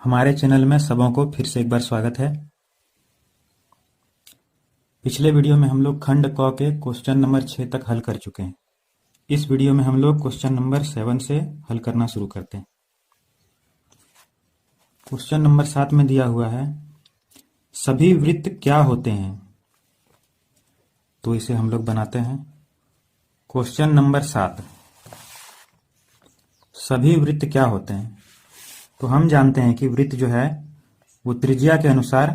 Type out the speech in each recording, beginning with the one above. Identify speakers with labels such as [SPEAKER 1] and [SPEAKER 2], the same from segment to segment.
[SPEAKER 1] हमारे चैनल में सबों को फिर से एक बार स्वागत है। पिछले वीडियो में हम लोग खंड क के क्वेश्चन नंबर 6 तक हल कर चुके हैं। इस वीडियो में हम लोग क्वेश्चन नंबर 7 से हल करना शुरू करते हैं। क्वेश्चन नंबर 7 में दिया हुआ है, सभी वृत्त क्या होते हैं? तो इसे हम लोग बनाते हैं। क्वेश्चन नंबर 7, सभी वृत्त क्या होते हैं? तो हम जानते हैं कि वृत्त जो है वो त्रिज्या के अनुसार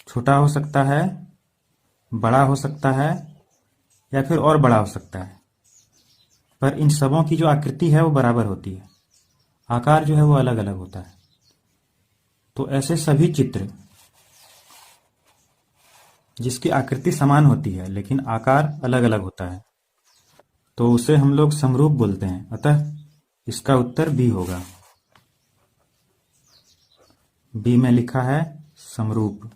[SPEAKER 1] छोटा हो सकता है, बड़ा हो सकता है या फिर और बड़ा हो सकता है, पर इन सबों की जो आकृति है वो बराबर होती है। आकार जो है वो अलग अलग होता है। तो ऐसे सभी चित्र जिसकी आकृति समान होती है लेकिन आकार अलग अलग होता है, तो उसे हम लोग समरूप बोलते हैं। अतः इसका उत्तर बी होगा। बी में लिखा है समरूप।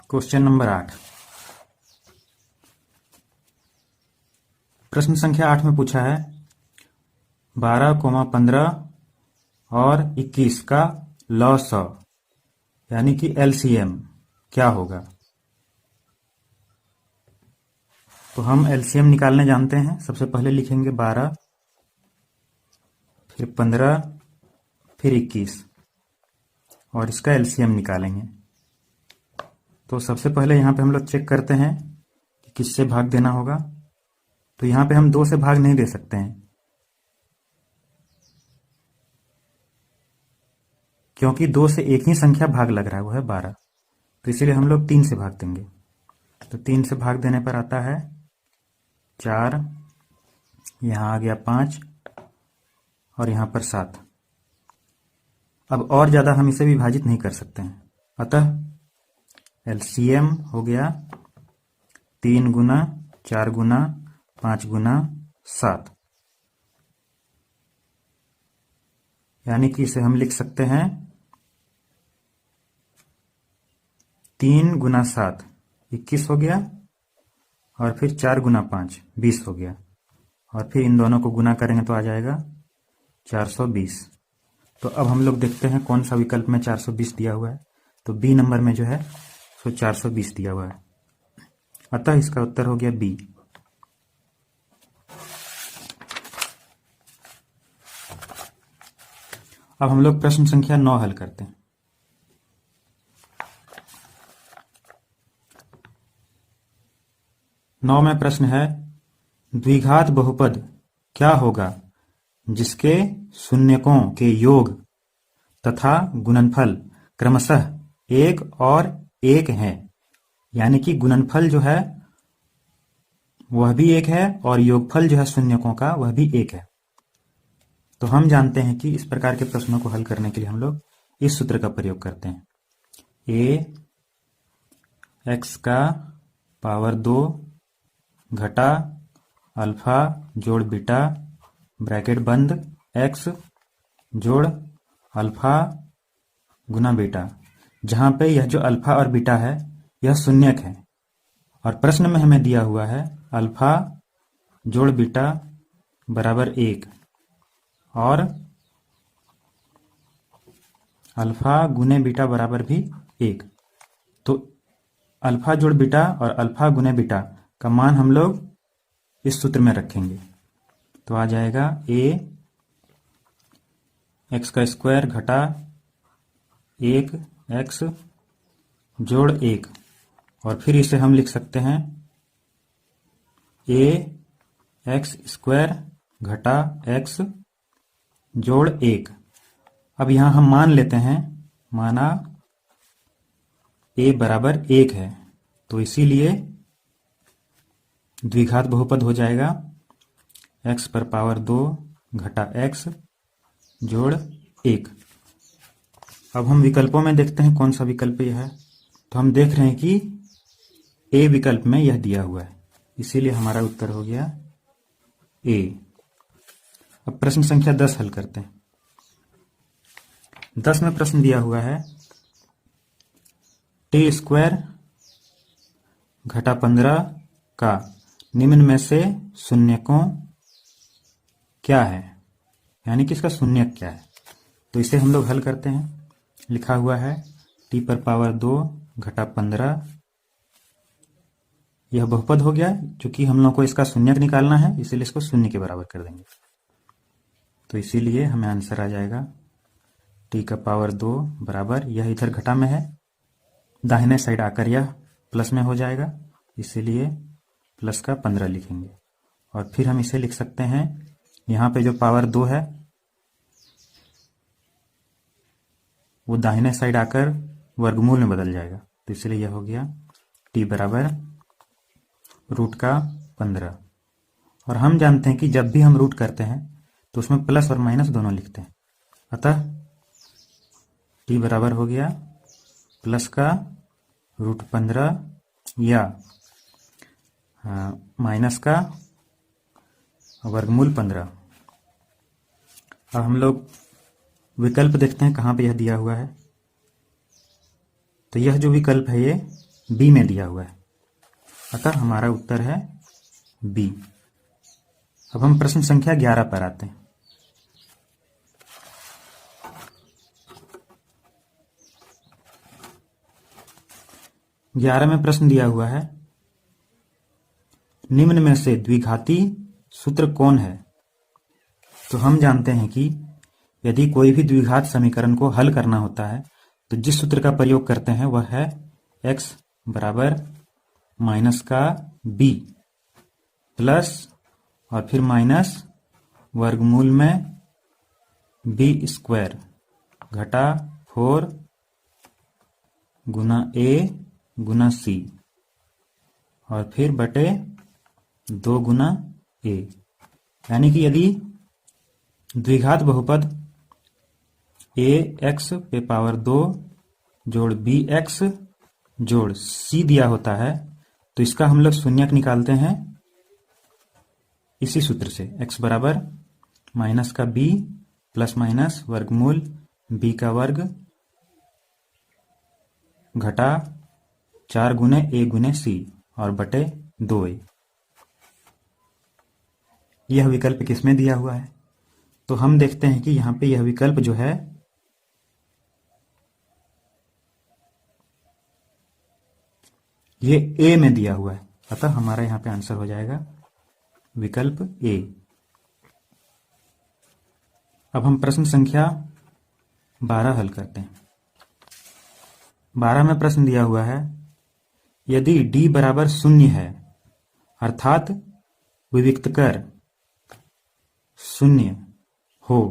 [SPEAKER 1] क्वेश्चन नंबर 8, प्रश्न संख्या 8 में पूछा है 12, 15 और 21 का लॉ यानी कि एलसीएम क्या होगा? तो हम एलसीएम निकालने जानते हैं। सबसे पहले लिखेंगे 12, फिर 15, फिर 21 और इसका एलसीएम निकालेंगे। तो सबसे पहले यहाँ पे हम लोग चेक करते हैं कि किससे भाग देना होगा। तो यहाँ पे हम 2 से भाग नहीं दे सकते हैं, क्योंकि 2 से एक ही संख्या भाग लग रहा है, वो है 12। तो इसीलिए हम लोग 3 से भाग देंगे। तो 3 से भाग देने पर आता है 4, यहाँ आ गया 5 और यहाँ पर 7। अब और ज्यादा हम इसे विभाजित नहीं कर सकते हैं, अतः एलसीएम हो गया 3 गुना 4 गुना 5 गुना 7, यानी कि इसे हम लिख सकते हैं 3 गुना 7 21 हो गया और फिर 4 गुना 5 20 हो गया और फिर इन दोनों को गुना करेंगे तो आ जाएगा 420। तो अब हम लोग देखते हैं कौन सा विकल्प में 420 दिया हुआ है। तो बी नंबर में जो है सो 420 दिया हुआ है, अतः इसका उत्तर हो गया बी। अब हम लोग प्रश्न संख्या 9 हल करते हैं। नौ में प्रश्न है, द्विघात बहुपद क्या होगा जिसके शून्यकों के योग तथा गुणनफल क्रमशः 1 और 1 है? यानी कि गुणनफल जो है वह भी 1 है और योगफल जो है शून्यकों का वह भी 1 है। तो हम जानते हैं कि इस प्रकार के प्रश्नों को हल करने के लिए हम लोग इस सूत्र का प्रयोग करते हैं। a x का पावर 2 घटा अल्फा जोड़ बीटा ब्रैकेट बंद x जोड़ अल्फा गुना बीटा, जहां पे यह जो अल्फा और बीटा है यह शून्यक है और प्रश्न में हमें दिया हुआ है अल्फा जोड़ बीटा बराबर 1 और अल्फा गुने बीटा बराबर भी 1। तो अल्फा जोड़ बीटा और अल्फा गुने बीटा का मान हम लोग इस सूत्र में रखेंगे। तो आ जाएगा a x का स्क्वायर घटा 1 x जोड़ 1 और फिर इसे हम लिख सकते हैं a x स्क्वायर घटा x जोड़ 1। अब यहां हम मान लेते हैं, माना a बराबर 1 है, तो इसीलिए द्विघात बहुपद हो जाएगा x पर पावर 2 घटा x जोड़ 1। अब हम विकल्पों में देखते हैं कौन सा विकल्प यह है। तो हम देख रहे हैं कि ए विकल्प में यह दिया हुआ है, इसीलिए हमारा उत्तर हो गया ए। अब प्रश्न संख्या 10 हल करते हैं। 10 में प्रश्न दिया हुआ है टी स्क्वायर घटा 15 का निम्न में से शून्यकों क्या है, यानी कि इसका शून्यक क्या है। तो इसे हम लोग हल करते हैं। लिखा हुआ है t पर पावर 2 घटा 15। यह बहुपद हो गया, क्योंकि हम लोग को इसका शून्यक निकालना है, इसीलिए इसको शून्य के बराबर कर देंगे। तो इसीलिए हमें आंसर आ जाएगा t का पावर 2 बराबर, यह इधर घटा में है, दाहिने साइड आकर यह प्लस में हो जाएगा, इसीलिए प्लस का 15 लिखेंगे। और फिर हम इसे लिख सकते हैं, यहाँ पे जो पावर 2 है वो दाहिने साइड आकर वर्गमूल में बदल जाएगा, तो इसलिए यह हो गया t बराबर रूट का 15। और हम जानते हैं कि जब भी हम रूट करते हैं तो उसमें प्लस और माइनस दोनों लिखते हैं, अतः t बराबर हो गया प्लस का रूट 15 या माइनस का वर्गमूल 15। अब हम लोग विकल्प देखते हैं कहाँ पे यह दिया हुआ है। तो यह जो विकल्प है ये बी में दिया हुआ है, अतः हमारा उत्तर है बी। अब हम प्रश्न संख्या 11 पर आते हैं। ग्यारह में प्रश्न दिया हुआ है, निम्न में से द्विघाती सूत्र कौन है। तो हम जानते हैं कि यदि कोई भी द्विघात समीकरण को हल करना होता है तो जिस सूत्र का प्रयोग करते हैं वह है x बराबर माइनस का b प्लस और फिर माइनस वर्गमूल में b स्क्वायर घटा 4 गुना a गुना c और फिर बटे 2 गुना a। यानी कि यदि द्विघात बहुपद ax पे पावर 2 जोड़ bx जोड़ c दिया होता है तो इसका हम लोग शून्यक निकालते हैं इसी सूत्र से, x बराबर माइनस का b प्लस माइनस वर्गमूल b का वर्ग घटा 4 गुने a गुने c और बटे 2a। यह विकल्प किसमें दिया हुआ है। तो हम देखते हैं कि यहां पे यह विकल्प जो है ये ए में दिया हुआ है, अतः हमारा यहां पे आंसर हो जाएगा विकल्प ए। अब हम प्रश्न संख्या 12 हल करते हैं। 12 में प्रश्न दिया हुआ है, यदि d बराबर 0 है अर्थात विविक्तकर 0 हो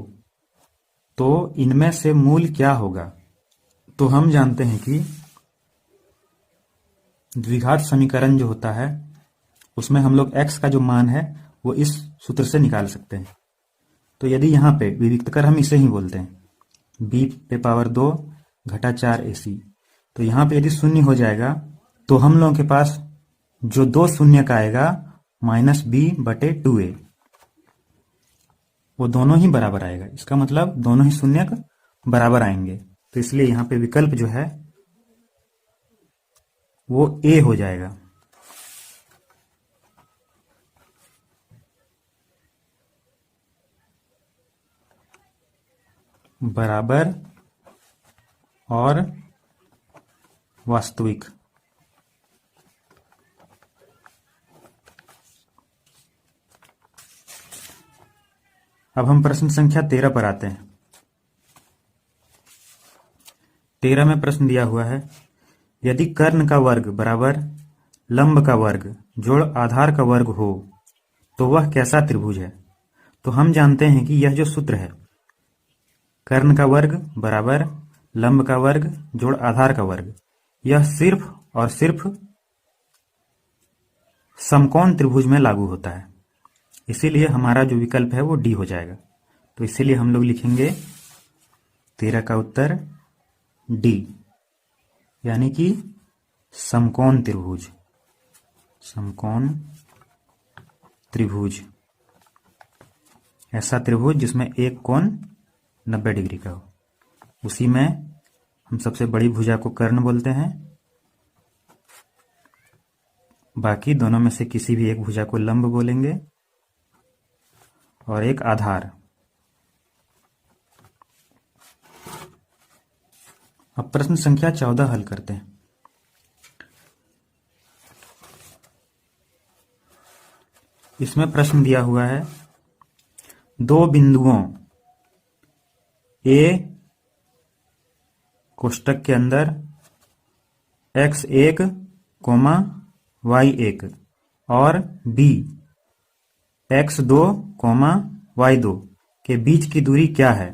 [SPEAKER 1] तो इनमें से मूल क्या होगा। तो हम जानते हैं कि द्विघात समीकरण जो होता है उसमें हम लोग x का जो मान है वो इस सूत्र से निकाल सकते हैं। तो यदि यहाँ पे विविक्तकर हम इसे ही बोलते हैं b पे पावर 2 घटा 4 ac, तो यहाँ पे यदि 0 हो जाएगा तो हम लोगों के पास जो 2 शून्य का आएगा माइनस b बटे 2a, वो दोनों ही बराबर आएगा। इसका मतलब दोनों ही शून्यक बराबर आएंगे, तो इसलिए यहाँ पे विकल्प जो है वो ए हो जाएगा। बराबर और वास्तविक। अब हम प्रश्न संख्या 13 पर आते हैं। 13 में प्रश्न दिया हुआ है, यदि कर्ण का वर्ग बराबर लंब का वर्ग जोड़ आधार का वर्ग हो तो वह कैसा त्रिभुज है। तो हम जानते हैं कि यह जो सूत्र है कर्ण का वर्ग बराबर लंब का वर्ग जोड़ आधार का वर्ग, यह सिर्फ और सिर्फ समकोण त्रिभुज में लागू होता है, इसीलिए हमारा जो विकल्प है वो डी हो जाएगा। तो इसीलिए हम लोग लिखेंगे 13 का उत्तर डी, यानी कि समकोण त्रिभुज। समकोण त्रिभुज ऐसा त्रिभुज जिसमें एक कोण 90 डिग्री का हो, उसी में हम सबसे बड़ी भुजा को कर्ण बोलते हैं बाकी दोनों में से किसी भी एक भुजा को लंब बोलेंगे और एक आधार। अब प्रश्न संख्या 14 हल करते हैं। इसमें प्रश्न दिया हुआ है, दो बिंदुओं ए कोष्टक के अंदर x1, y1 और b x2, y2 के बीच की दूरी क्या है।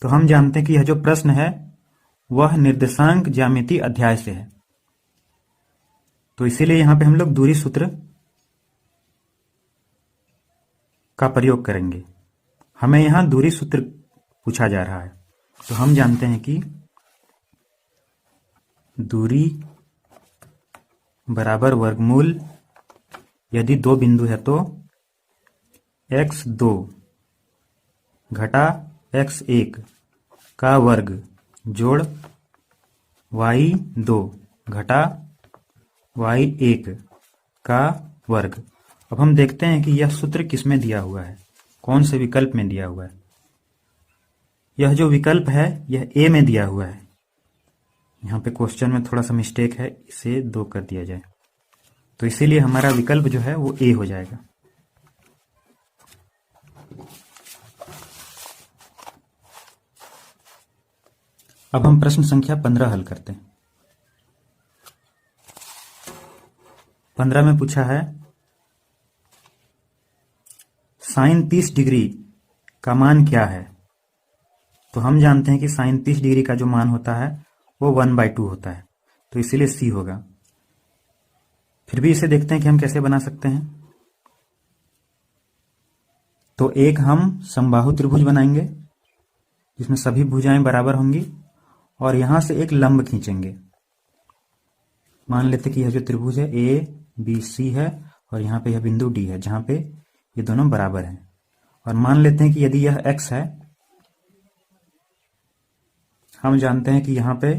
[SPEAKER 1] तो हम जानते हैं कि यह जो प्रश्न है वह निर्देशांक ज्यामिति अध्याय से है, तो इसीलिए यहां पे हम लोग दूरी सूत्र का प्रयोग करेंगे। हमें यहां दूरी सूत्र पूछा जा रहा है, तो हम जानते हैं कि दूरी बराबर वर्गमूल, यदि दो बिंदु है तो x2 घटा x1 का वर्ग जोड़ y2 घटा y1 का वर्ग। अब हम देखते हैं कि यह सूत्र किसमें दिया हुआ है, कौन से विकल्प में दिया हुआ है। यह जो विकल्प है यह ए में दिया हुआ है। यहाँ पे क्वेश्चन में थोड़ा सा मिस्टेक है, इसे 2 कर दिया जाए, तो इसीलिए हमारा विकल्प जो है वो ए हो जाएगा। अब हम प्रश्न संख्या 15 हल करते हैं। 15 में पूछा है, साइन 30 डिग्री का मान क्या है। तो हम जानते हैं कि साइन 30 डिग्री का जो मान होता है वो 1/2 होता है, तो इसीलिए सी होगा। फिर भी इसे देखते हैं कि हम कैसे बना सकते हैं। तो एक हम समबाहु त्रिभुज बनाएंगे जिसमें सभी भुजाएं बराबर होंगी और यहां से एक लंब खींचेंगे। मान लेते कि यह जो त्रिभुज है ए बी सी है और यहाँ पे यह बिंदु डी है जहां पे ये दोनों बराबर हैं। और मान लेते हैं कि यदि यह x है, हम जानते हैं कि यहाँ पे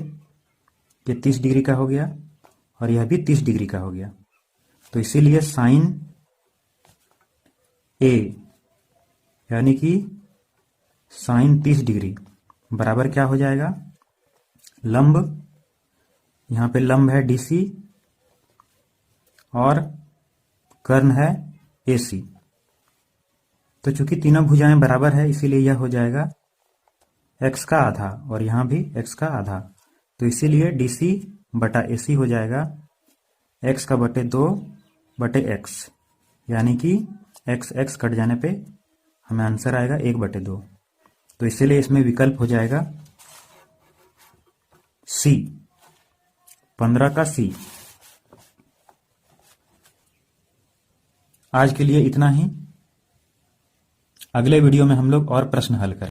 [SPEAKER 1] ये 30 डिग्री का हो गया और यह भी 30 डिग्री का हो गया, तो इसीलिए साइन ए यानी कि साइन 30 डिग्री बराबर क्या हो जाएगा, लंब, यहाँ पे लंब है DC और कर्ण है AC। तो चूंकि तीनों भुजाएं बराबर है इसीलिए यह हो जाएगा x का आधा और यहां भी x का आधा, तो इसीलिए DC बटा AC हो जाएगा x का बटे 2 बटे x, यानी कि x कट जाने पे हमें आंसर आएगा 1/2। तो इसीलिए इसमें विकल्प हो जाएगा C, 15 का C। आज के लिए इतना ही। अगले वीडियो में हम लोग और प्रश्न हल करें।